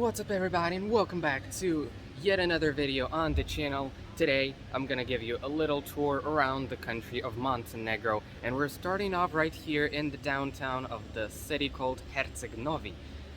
What's up everybody, and welcome back to yet another video on the channel. Today I'm gonna give you a little tour around the country of Montenegro, and we're starting off right here in the downtown of the city called Herceg Novi.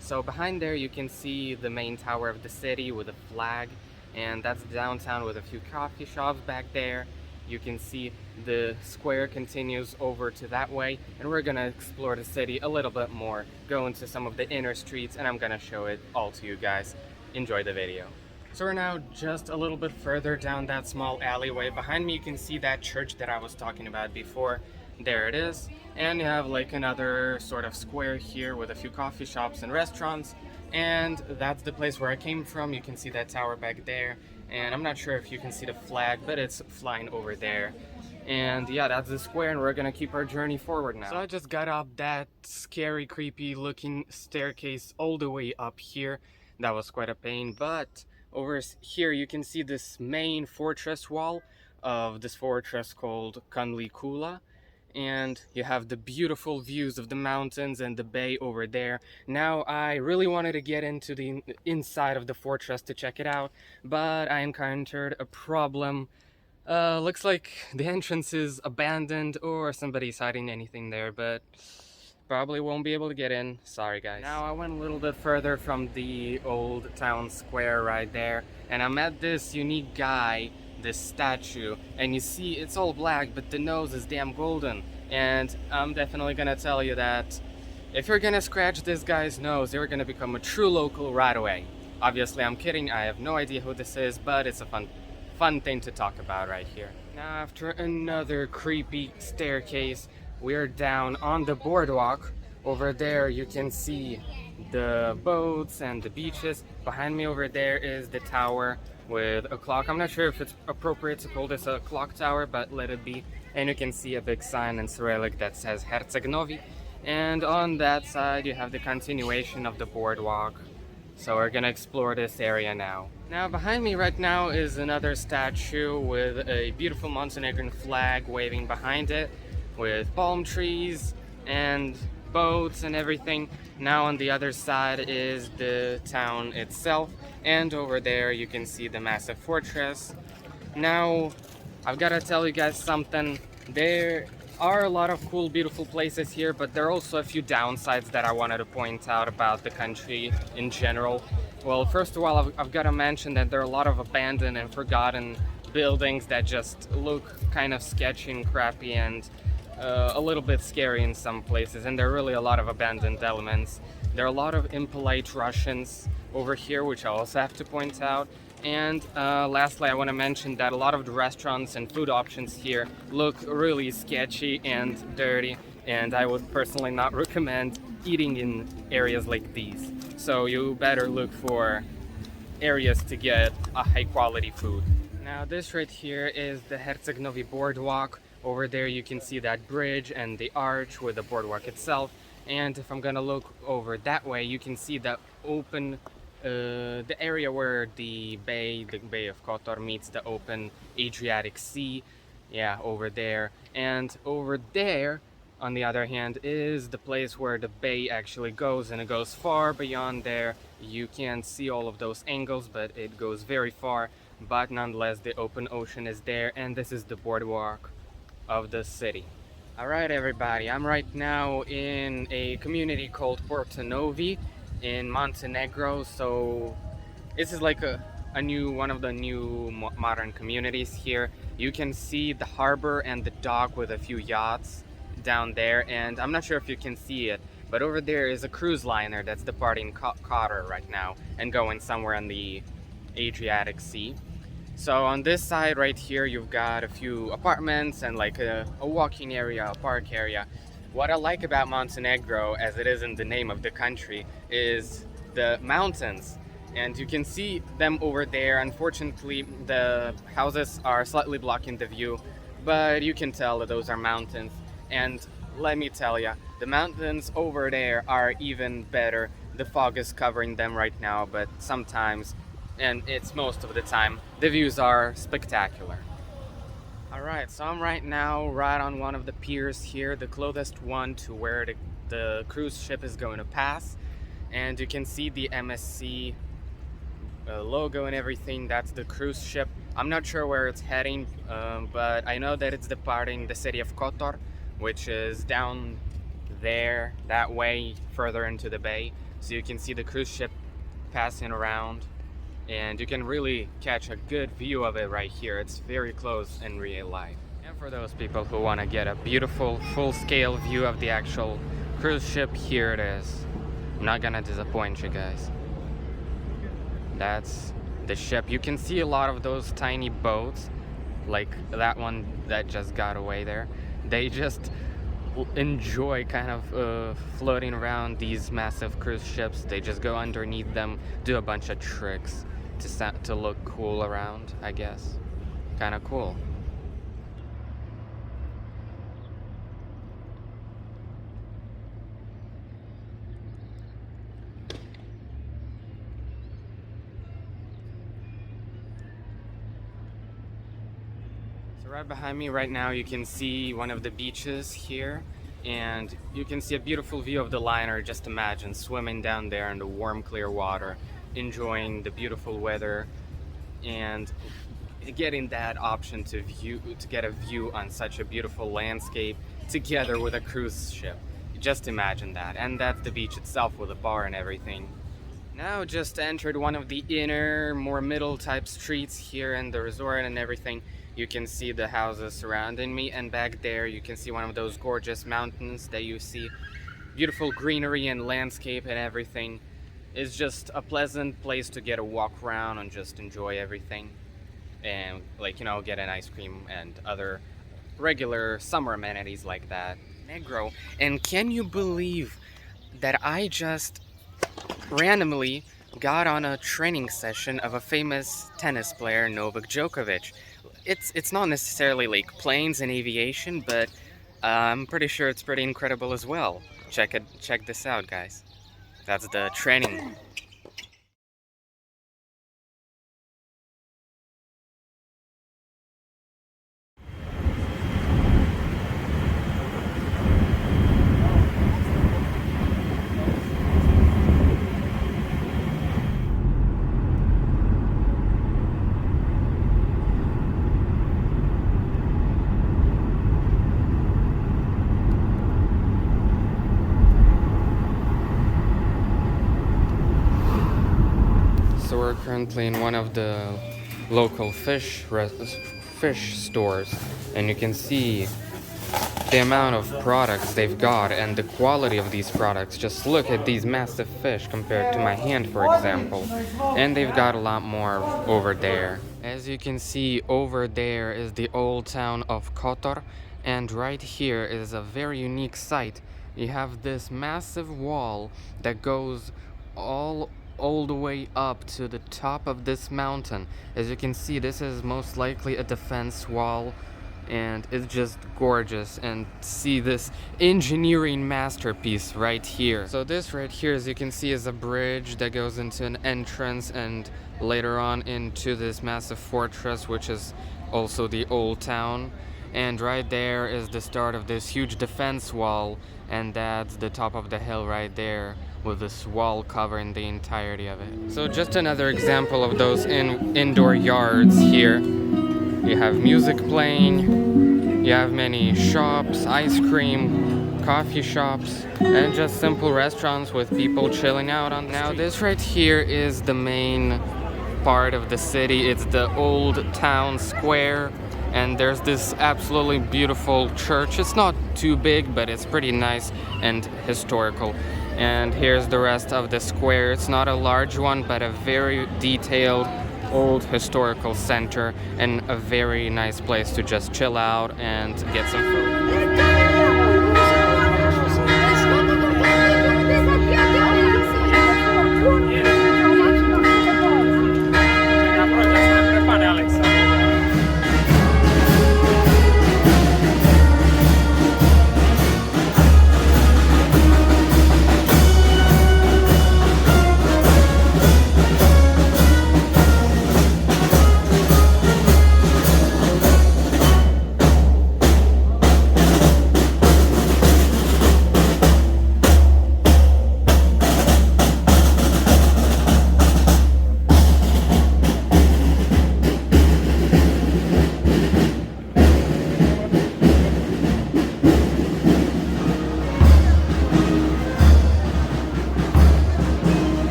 So behind there you can see the main tower of the city with a flag, and that's downtown with a few coffee shops back there. You can see the square continues over to that way, and we're gonna explore the city a little bit more, go into some of the inner streets, and I'm gonna show it all to you guys. Enjoy the video. So we're now just a little bit further down that small alleyway. Behind me you can see that church that I was talking about before. There it is. And you have like another sort of square here with a few coffee shops and restaurants. And that's the place where I came from. You can see that tower back there. And I'm not sure if you can see the flag, but it's flying over there. And yeah, that's the square, and we're gonna keep our journey forward now. So I just got up that scary, creepy looking staircase all the way up here. That was quite a pain, but over here you can see this main fortress wall of this fortress called Kanli Kula. And you have the beautiful views of the mountains and the bay over there. Now I really wanted to get into the inside of the fortress to check it out, but I encountered a problem. Looks like the entrance is abandoned or somebody's hiding anything there, but probably won't be able to get in. Sorry guys. Now I went a little bit further from the old town square right there, and I met this unique guy, this statue, and you see it's all black but the nose is damn golden. And I'm definitely gonna tell you that if you're gonna scratch this guy's nose, you're gonna become a true local right away. Obviously I'm kidding, I have no idea who this is, but it's a fun thing to talk about right here. Now after another creepy staircase, we're down on the boardwalk. Over there you can see the boats and the beaches. Behind me over there is the tower with a clock. I'm not sure if it's appropriate to call this a clock tower, but let it be. And you can see a big sign in Cyrillic that says Herceg Novi. And on that side you have the continuation of the boardwalk. So we're gonna explore this area now. Now behind me right now is another statue with a beautiful Montenegrin flag waving behind it, with palm trees and boats and everything. Now on the other side is the town itself, and over there you can see the massive fortress. Now I've got to tell you guys something. There are a lot of cool, beautiful places here, but there are also a few downsides that I wanted to point out about the country in general. Well, first of all, I've got to mention that there are a lot of abandoned and forgotten buildings that just look kind of sketchy and crappy, and a little bit scary in some places, and there are really a lot of abandoned elements. There are a lot of impolite Russians over here, which I also have to point out. And lastly, I want to mention that a lot of the restaurants and food options here look really sketchy and dirty, and I would personally not recommend eating in areas like these. So you better look for areas to get a high quality food. Now this right here is the Herceg Novi boardwalk. Over there you can see that bridge and the arch with the boardwalk itself. And if I'm gonna look over that way, you can see the open, the area where the bay of Kotor meets the open Adriatic Sea. Yeah, over there. And over there, on the other hand, is the place where the bay actually goes, and it goes far beyond there. You can't see all of those angles, but it goes very far. But nonetheless, the open ocean is there, and this is the boardwalk of the city. Alright everybody, I'm right now in a community called Kotor and Tivat in Montenegro. So this is like a new one of the new modern communities here. You can see the harbor and the dock with a few yachts down there, and I'm not sure if you can see it, but over there is a cruise liner that's departing Kotor right now and going somewhere in the Adriatic Sea. So on this side right here, you've got a few apartments and like a walking area, a park area. What I like about Montenegro, as it is in the name of the country, is the mountains. And you can see them over there. Unfortunately, the houses are slightly blocking the view, but you can tell that those are mountains. And let me tell you, the mountains over there are even better. The fog is covering them right now, but sometimes, and it's most of the time, the views are spectacular. Alright, so I'm right now right on one of the piers here, the closest one to where the cruise ship is going to pass. And you can see the MSC logo and everything. That's the cruise ship. I'm not sure where it's heading, but I know that it's departing the city of Kotor, which is down there, that way, further into the bay. So you can see the cruise ship passing around, and you can really catch a good view of it right here. It's very close in real life. And for those people who want to get a beautiful full-scale view of the actual cruise ship, here it is. I'm not gonna disappoint you guys. That's the ship. You can see a lot of those tiny boats, like that one that just got away there. They just enjoy kind of floating around these massive cruise ships. They just go underneath them, do a bunch of tricks to look cool around, I guess. Kind of cool. Right behind me right now you can see one of the beaches here, and you can see a beautiful view of the liner. Just imagine swimming down there in the warm clear water, enjoying the beautiful weather, and getting that option to get a view on such a beautiful landscape together with a cruise ship. Just imagine that. And that's the beach itself with a bar and everything. Now just entered one of the inner, more middle type streets here in the resort and everything. You can see the houses surrounding me, and back there you can see one of those gorgeous mountains that you see. Beautiful greenery and landscape and everything. It's just a pleasant place to get a walk around and just enjoy everything. And like, you know, get an ice cream and other regular summer amenities like that. Negro. And can you believe that I just randomly got on a training session of a famous tennis player, Novak Djokovic. It's not necessarily like planes and aviation, but I'm pretty sure it's pretty incredible as well. Check this out, guys. That's the training. So we're currently in one of the local fish stores, and you can see the amount of products they've got and the quality of these products. Just look at these massive fish compared to my hand, for example. And they've got a lot more over there. As you can see, over there is the old town of Kotor, and right here is a very unique site. You have this massive wall that goes all the way up to the top of this mountain. As you can see, this is most likely a defense wall, and it's just gorgeous. And see this engineering masterpiece right here. So this right here, as you can see, is a bridge that goes into an entrance and later on into this massive fortress, which is also the old town. And right there is the start of this huge defense wall, and that's the top of the hill right there, with this wall covering the entirety of it. So just another example of those indoor yards here. You have music playing, you have many shops, ice cream, coffee shops, and just simple restaurants with people chilling out on the street. Now this right here is the main part of the city. It's the old town square, and there's this absolutely beautiful church. It's not too big, but it's pretty nice and historical. And here's the rest of the square. It's not a large one, but a very detailed old historical center, and a very nice place to just chill out and get some food.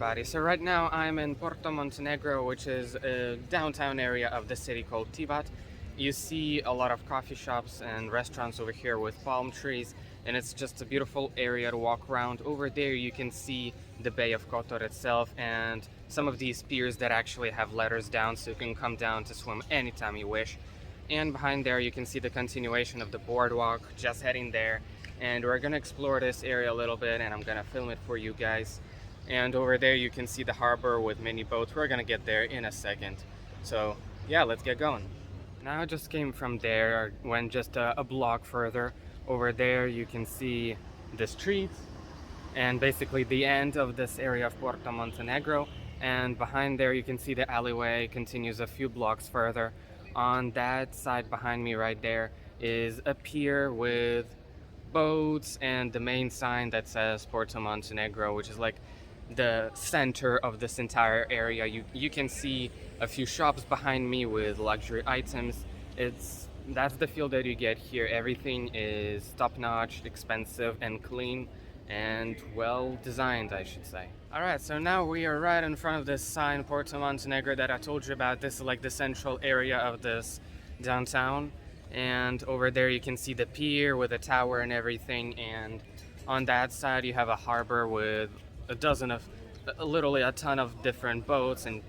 everybody. So right now I'm in Porto Montenegro, which is a downtown area of the city called Tivat. You see a lot of coffee shops and restaurants over here with palm trees, and it's just a beautiful area to walk around. Over there you can see the Bay of Kotor itself and some of these piers that actually have letters down, so you can come down to swim anytime you wish. And behind there you can see the continuation of the boardwalk, just heading there. And we're gonna explore this area a little bit, and I'm gonna film it for you guys. And over there you can see the harbor with mini boats. We're gonna get there in a second. So yeah, let's get going. Now I just came from there, went just a block further. Over there you can see the streets and basically the end of this area of Porto Montenegro. And behind there you can see the alleyway continues a few blocks further. On that side behind me right there is a pier with boats and the main sign that says Porto Montenegro, which is like the center of this entire area. You can see a few shops behind me with luxury items. That's the feel that you get here. Everything is top-notch, expensive and clean and well designed, I should say. Alright, so now we are right in front of this sign, Porto Montenegro, that I told you about. This is like the central area of this downtown. And over there you can see the pier with a tower and everything, and on that side you have a harbor with literally a ton of different boats and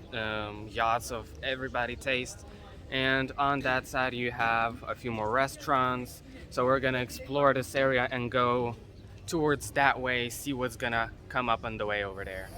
yachts of everybody taste. And on that side you have a few more restaurants. So we're gonna explore this area and go towards that way, see what's gonna come up on the way over there.